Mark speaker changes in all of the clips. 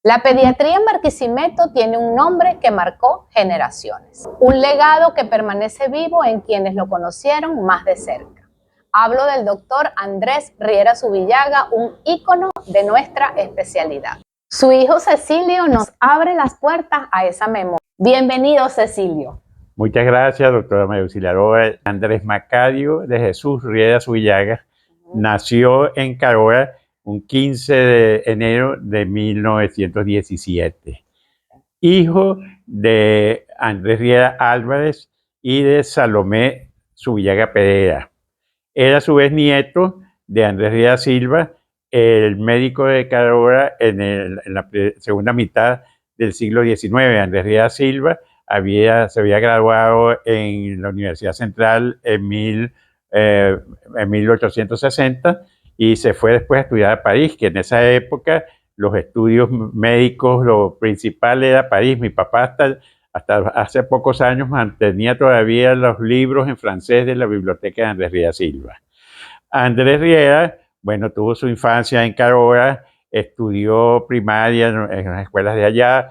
Speaker 1: La pediatría en Barquisimeto tiene un nombre que marcó generaciones, un legado que permanece vivo en quienes lo conocieron más de cerca. Hablo del doctor Andrés Riera Zubillaga, un ícono de nuestra especialidad. Su hijo Cecilio nos abre las puertas a esa memoria. Bienvenido, Cecilio.
Speaker 2: Muchas gracias, doctora María Auxiliadora. Andrés Macario de Jesús Riera Zubillaga nació en Carora un 15 de enero de 1917. Hijo de Andrés Riera Álvarez y de Salomé Zubillaga Pereira. Era a su vez nieto de Andrés Riera Silva, el médico de Carora en la segunda mitad del siglo XIX. Andrés Riera Silva se había graduado en la Universidad Central en 1860 y se fue después a estudiar a París, que en esa época los estudios médicos, lo principal era París. Mi papá hasta hace pocos años mantenía todavía los libros en francés de la biblioteca de Andrés Riera Silva. Andrés Riera, bueno, tuvo su infancia en Carora, estudió primaria en las escuelas de allá,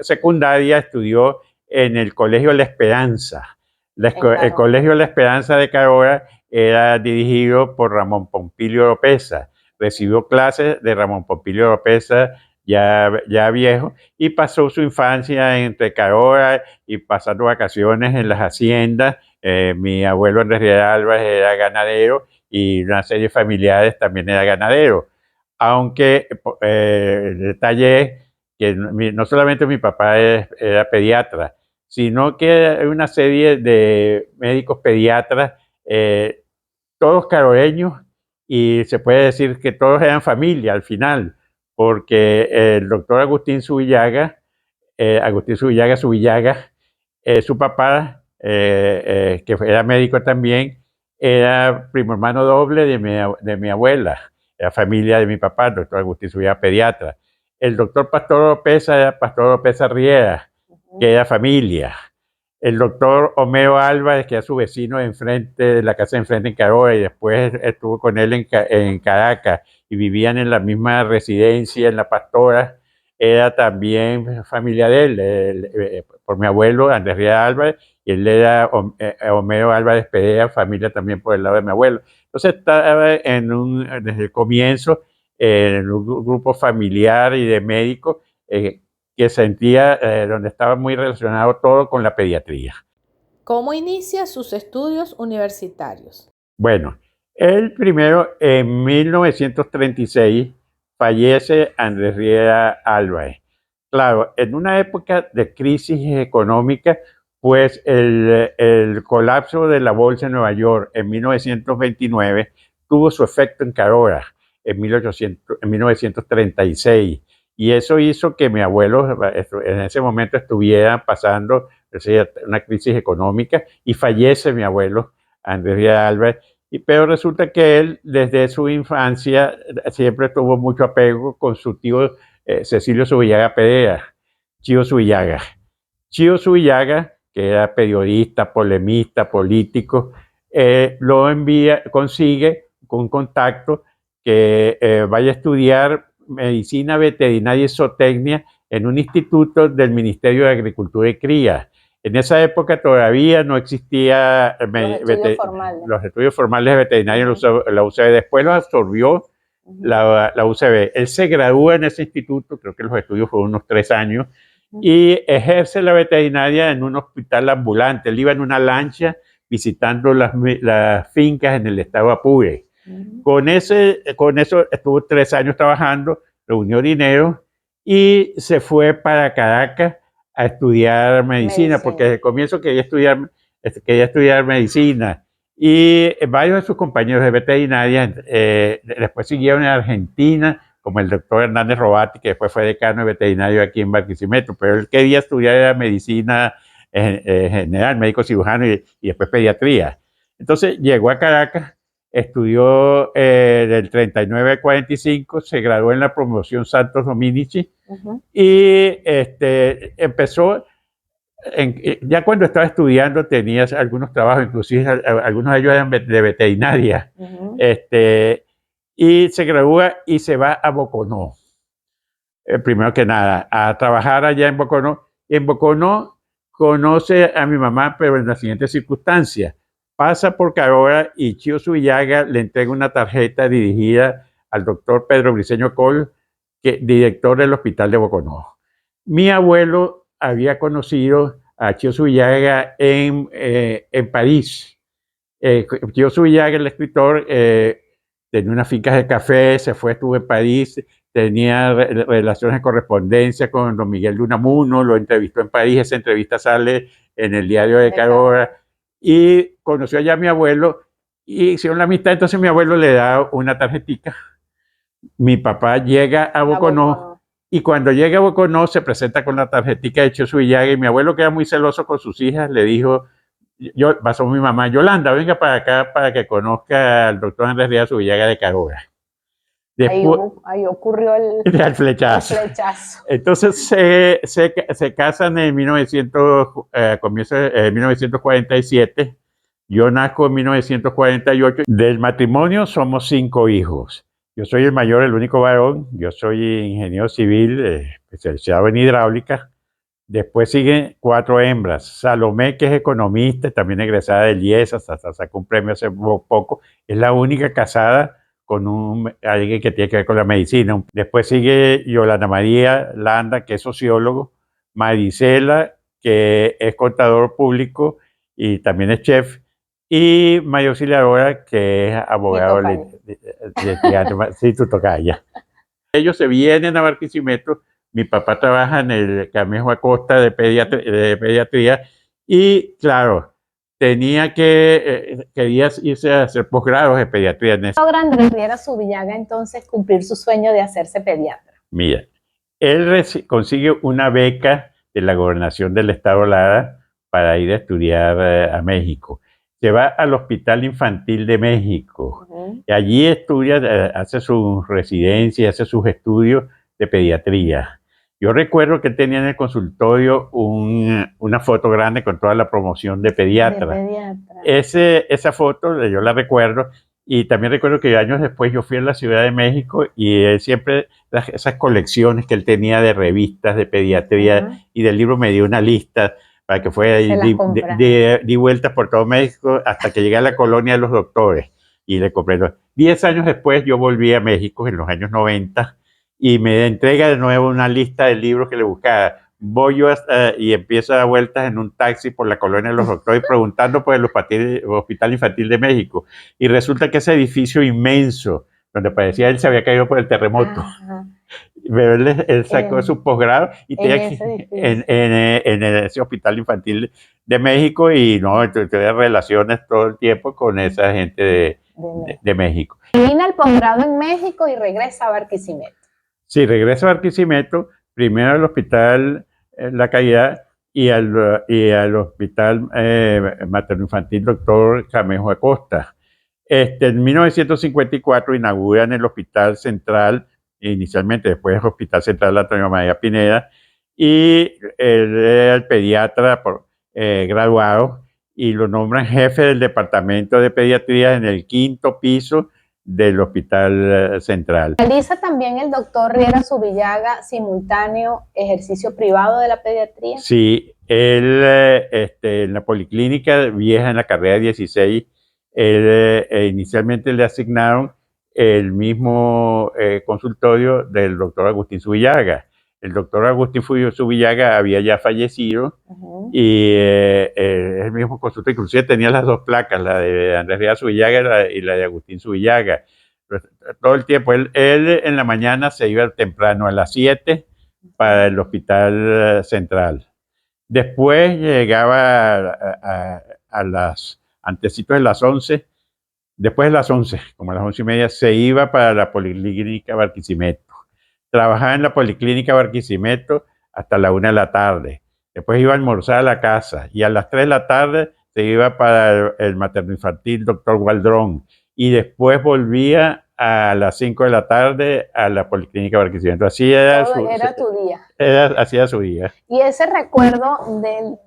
Speaker 2: secundaria estudió en el Colegio La Esperanza. El Colegio La Esperanza de Carora era dirigido por Ramón Pompilio Oropeza. Recibió clases de Ramón Pompilio Oropeza ya viejo, y pasó su infancia entre Carora y pasando vacaciones en las haciendas. Mi abuelo Andrés Riera Álvarez era ganadero y una serie de familiares también era ganadero. Aunque el detalle es que no solamente mi papá era pediatra, sino que hay una serie de médicos pediatras, todos caroreños, y se puede decir que todos eran familia al final, porque el doctor Agustín Zubillaga Zubillaga, su papá, que era médico también, era primo hermano doble de mi abuela, era familia de mi papá, el doctor Agustín Zubillaga, pediatra. El doctor Pastor Oropeza era Pastor Oropeza Riera, que era familia. El doctor Homero Álvarez, que era su vecino de enfrente, de la casa de enfrente en Carora, y después estuvo con él en Caracas, y vivían en la misma residencia, en La Pastora, era también familia de él, por mi abuelo Andrés Riera Álvarez, y él era Homero Álvarez Perea, familia también por el lado de mi abuelo. Entonces estaba desde el comienzo en un grupo familiar y de médicos, que sentía, donde estaba muy relacionado todo con la pediatría.
Speaker 3: ¿Cómo inicia sus estudios universitarios?
Speaker 2: Bueno, él primero, en 1936, fallece Andrés Riera Álvarez. Claro, en una época de crisis económica, pues el colapso de la bolsa de Nueva York en 1929 tuvo su efecto en Carora en 1936. Y eso hizo que mi abuelo en ese momento estuviera pasando una crisis económica, y fallece mi abuelo Andrés Riera Álvarez. Pero resulta que él, desde su infancia, siempre tuvo mucho apego con su tío Cecilio Zubillaga Pereira, Chío Zubillaga. Chío Zubillaga, que era periodista, polemista, político, consigue un contacto que vaya a estudiar medicina veterinaria y zootecnia en un instituto del Ministerio de Agricultura y Cría. En esa época todavía no existía los estudios formales de veterinaria en la UCB. Después los absorbió la UCB. Él se gradúa en ese instituto, creo que los estudios fueron unos 3 años, y ejerce la veterinaria en un hospital ambulante. Él iba en una lancha visitando las fincas en el estado Apure. Con eso estuvo 3 años trabajando, reunió dinero y se fue para Caracas a estudiar medicina, porque desde el comienzo quería estudiar medicina. Y varios de sus compañeros de veterinaria después siguieron en Argentina, como el doctor Hernández Robati, que después fue decano de veterinario aquí en Barquisimeto, pero él quería estudiar medicina general, médico cirujano, y después pediatría. Entonces llegó a Caracas, estudió del 39 al 45, se graduó en la promoción Santos Dominici, y empezó, ya cuando estaba estudiando tenía algunos trabajos, inclusive algunos de ellos eran de veterinaria, y se gradúa y se va a Boconó. primero que nada, a trabajar allá en Boconó. En Boconó conoce a mi mamá, pero en la siguiente circunstancia. Pasa por Carora y Chío Subillaga le entrega una tarjeta dirigida al doctor Pedro Briceño Coll, director del hospital de Boconó. Mi abuelo había conocido a Chío Subillaga en París. Chío Subillaga, el escritor, tenía unas fincas de café, estuvo en París, tenía relaciones de correspondencia con don Miguel de Unamuno, lo entrevistó en París, esa entrevista sale en el diario de Carora, y conoció allá a mi abuelo, y hicieron la amistad. Entonces mi abuelo le da una tarjetita. Mi papá llega a Boconó, y cuando llega a Boconó se presenta con la tarjetita de Chío Subillaga, y mi abuelo, que era muy celoso con sus hijas, le dijo, pasó mi mamá, Yolanda, venga para acá para que conozca al doctor Andrés Rivera Subillaga de Carora.
Speaker 1: Ahí ocurrió el
Speaker 2: flechazo. Entonces se casan en 1947. Yo nazco en 1948. Del matrimonio somos 5 hijos. Yo soy el mayor, el único varón. Yo soy ingeniero civil, especializado en hidráulica. Después siguen 4 hembras. Salomé, que es economista, también egresada del IES, hasta sacó un premio hace poco. Es la única casada con alguien que tiene que ver con la medicina. Después sigue Yolanda María Landa, que es sociólogo. Marisela, que es contador público y también es chef. Y María Auxiliadora, que es abogado litigante. Sí, tu tocaya. Ellos se vienen a Barquisimeto. Mi papá trabaja en el Camejo Acosta de pediatría, y claro, quería irse a hacer posgrados de pediatría.
Speaker 1: ¿Logra Andrés Rivera Subillaga entonces cumplir su sueño de hacerse pediatra?
Speaker 2: Mira, él consigue una beca de la Gobernación del Estado Lara para ir a estudiar a México. Se va al Hospital Infantil de México. Y allí estudia, hace su residencia, hace sus estudios de pediatría. Yo recuerdo que tenía en el consultorio una foto grande con toda la promoción de pediatra. Esa foto yo la recuerdo, y también recuerdo que años después yo fui a la Ciudad de México, y él siempre, esas colecciones que él tenía de revistas de pediatría y del libro, me dio una lista para que fuera y di vueltas por todo México hasta que llegué a la colonia de los doctores y le compré. 10 años después yo volví a México en los años 90, y me entrega de nuevo una lista de libros que le buscaba. Voy yo y empiezo a dar vueltas en un taxi por la colonia de los doctores preguntando por el Hospital Infantil de México. Y resulta que ese edificio inmenso, donde parecía él se había caído por el terremoto. Pero él sacó su posgrado y tenía en ese Hospital Infantil de México, y no, tuve relaciones todo el tiempo con esa gente de México.
Speaker 1: Termina el posgrado en México y regresa a Barquisimeto.
Speaker 2: Sí, regresa a Barquisimeto, primero al Hospital La Caridad y al Hospital Materno Infantil Dr. Camejo Acosta. En 1954 inauguran el Hospital Central, inicialmente, después el Hospital Central Antonio María Pineda, y él era el pediatra graduado, y lo nombran jefe del departamento de pediatría en el 5º piso del Hospital Central.
Speaker 1: ¿Realiza también el doctor Riera Subillaga simultáneo ejercicio privado de la pediatría?
Speaker 2: Sí, él en la Policlínica Vieja, en la carrera 16, inicialmente le asignaron el mismo consultorio del doctor Agustín Subillaga. El doctor Agustín Subillaga había ya fallecido, y el mismo consultorio, inclusive tenía las 2 placas, la de Andrés Rivera Subillaga y la de Agustín Subillaga. Todo el tiempo, él en la mañana se iba temprano a las 7 para el Hospital Central. Después llegaba a las antecitos de las 11. Después de las 11, como a las 11:30, se iba para la Policlínica Barquisimeto. Trabajaba en la Policlínica Barquisimeto hasta la 1 de la tarde. Después iba a almorzar a la casa, y a las 3 de la tarde se iba para el Materno Infantil Dr. Waldrón, y después volvía a las 5 de la tarde a la Policlínica Barquisimeto. Así era
Speaker 1: tu día.
Speaker 2: Así era su día.
Speaker 1: Y ese recuerdo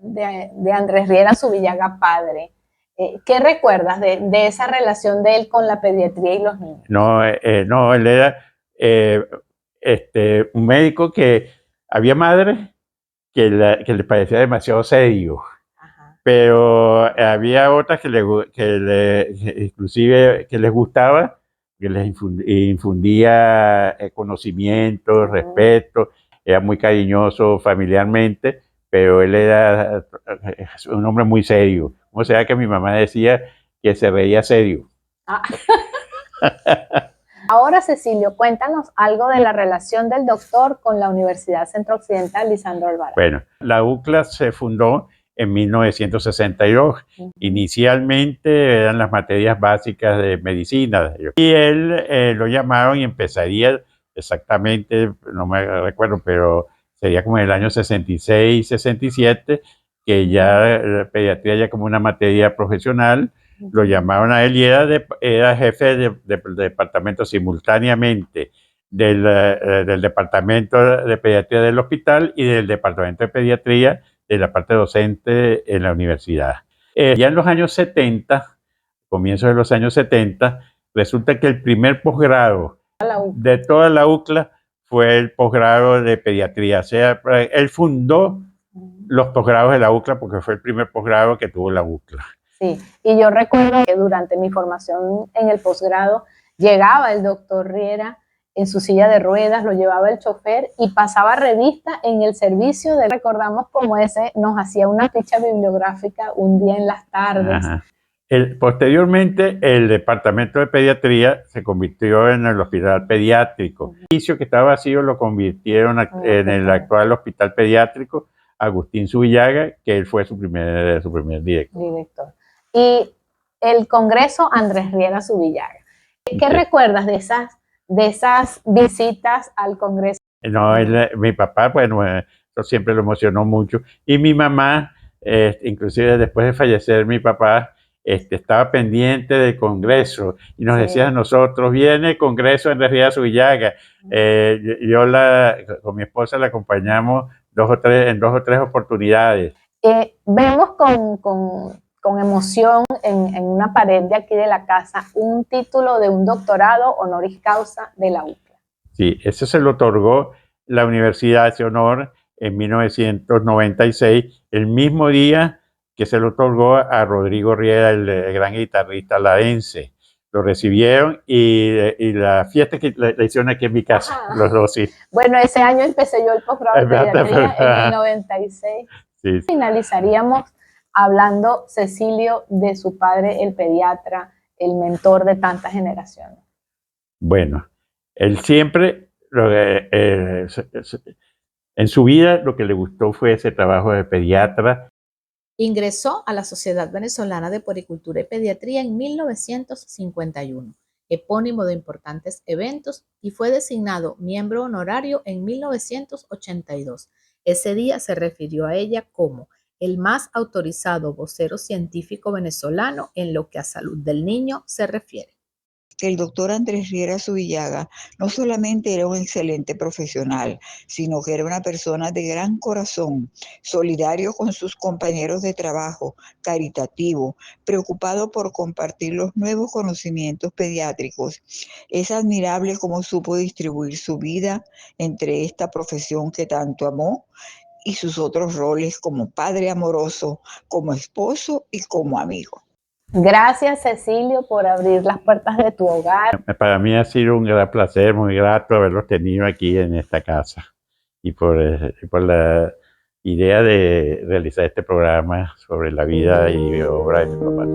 Speaker 1: de Andrés Riera Subillaga padre, ¿qué recuerdas de esa relación de él con la pediatría y los niños?
Speaker 2: No, él era... un médico que había madres que les parecía demasiado serio, pero había otras inclusive que les gustaba, que les infundía conocimiento, respeto, era muy cariñoso familiarmente, pero él era un hombre muy serio. O sea que mi mamá decía que se veía serio.
Speaker 1: Ahora, Cecilio, cuéntanos algo de la relación del doctor con la Universidad Centro Occidental Lisandro Alvarado.
Speaker 2: Bueno, la UCLA se fundó en 1962. Inicialmente eran las materias básicas de medicina. Y él lo llamaron y empezaría exactamente, no me recuerdo, pero sería como en el año 66, 67, que ya la pediatría ya como una materia profesional. Lo llamaron a él y era jefe del departamento simultáneamente del departamento de pediatría del hospital y del departamento de pediatría de la parte docente en la universidad. Ya en los años 70, comienzos de los años 70, resulta que el primer posgrado de toda la UCLA fue el posgrado de pediatría. O sea, él fundó los posgrados de la UCLA porque fue el primer posgrado que tuvo la UCLA.
Speaker 1: Sí, y yo recuerdo que durante mi formación en el posgrado llegaba el doctor Riera en su silla de ruedas, lo llevaba el chofer y pasaba revista en el servicio de, recordamos como ese, nos hacía una ficha bibliográfica un día en las tardes.
Speaker 2: Posteriormente, el departamento de pediatría se convirtió en el hospital pediátrico. El edificio que estaba vacío lo convirtieron en el actual hospital pediátrico Agustín Zubillaga, que él fue su primer director.
Speaker 1: Y el Congreso Andrés Riera Zubillaga. ¿Qué recuerdas de esas visitas al Congreso?
Speaker 2: No, mi papá, bueno, eso siempre lo emocionó mucho. Y mi mamá, inclusive después de fallecer mi papá, estaba pendiente del Congreso y nos decía a nosotros, viene el Congreso Andrés Riera Zubillaga. Con mi esposa la acompañamos en dos o tres oportunidades.
Speaker 1: Vemos con emoción en una pared de aquí de la casa un título de un doctorado honoris causa de la UCLA.
Speaker 2: Sí, ese se lo otorgó la Universidad, ese honor, en 1996, el mismo día que se lo otorgó a Rodrigo Riera, el gran guitarrista ladense. Lo recibieron y la fiesta que la hicieron aquí en mi casa, los dos, sí.
Speaker 1: Bueno, ese año empecé yo el posgrado de pediatría en el 96. Sí. Finalizaríamos hablando, Cecilio, de su padre, el pediatra, el mentor de tantas generaciones.
Speaker 2: Bueno, él siempre, en su vida, lo que le gustó fue ese trabajo de pediatra.
Speaker 3: Ingresó a la Sociedad Venezolana de Puericultura y Pediatría en 1951, epónimo de importantes eventos, y fue designado miembro honorario en 1982. Ese día se refirió a ella como el más autorizado vocero científico venezolano en lo que a salud del niño se refiere.
Speaker 4: El doctor Andrés Riera Zubillaga no solamente era un excelente profesional, sino que era una persona de gran corazón, solidario con sus compañeros de trabajo, caritativo, preocupado por compartir los nuevos conocimientos pediátricos. Es admirable cómo supo distribuir su vida entre esta profesión que tanto amó y sus otros roles como padre amoroso, como esposo y como amigo.
Speaker 1: Gracias, Cecilio, por abrir las puertas de tu hogar.
Speaker 2: Para mí ha sido un gran placer, muy grato haberlos tenido aquí en esta casa y por la idea de realizar este programa sobre la vida y obra de mi papá.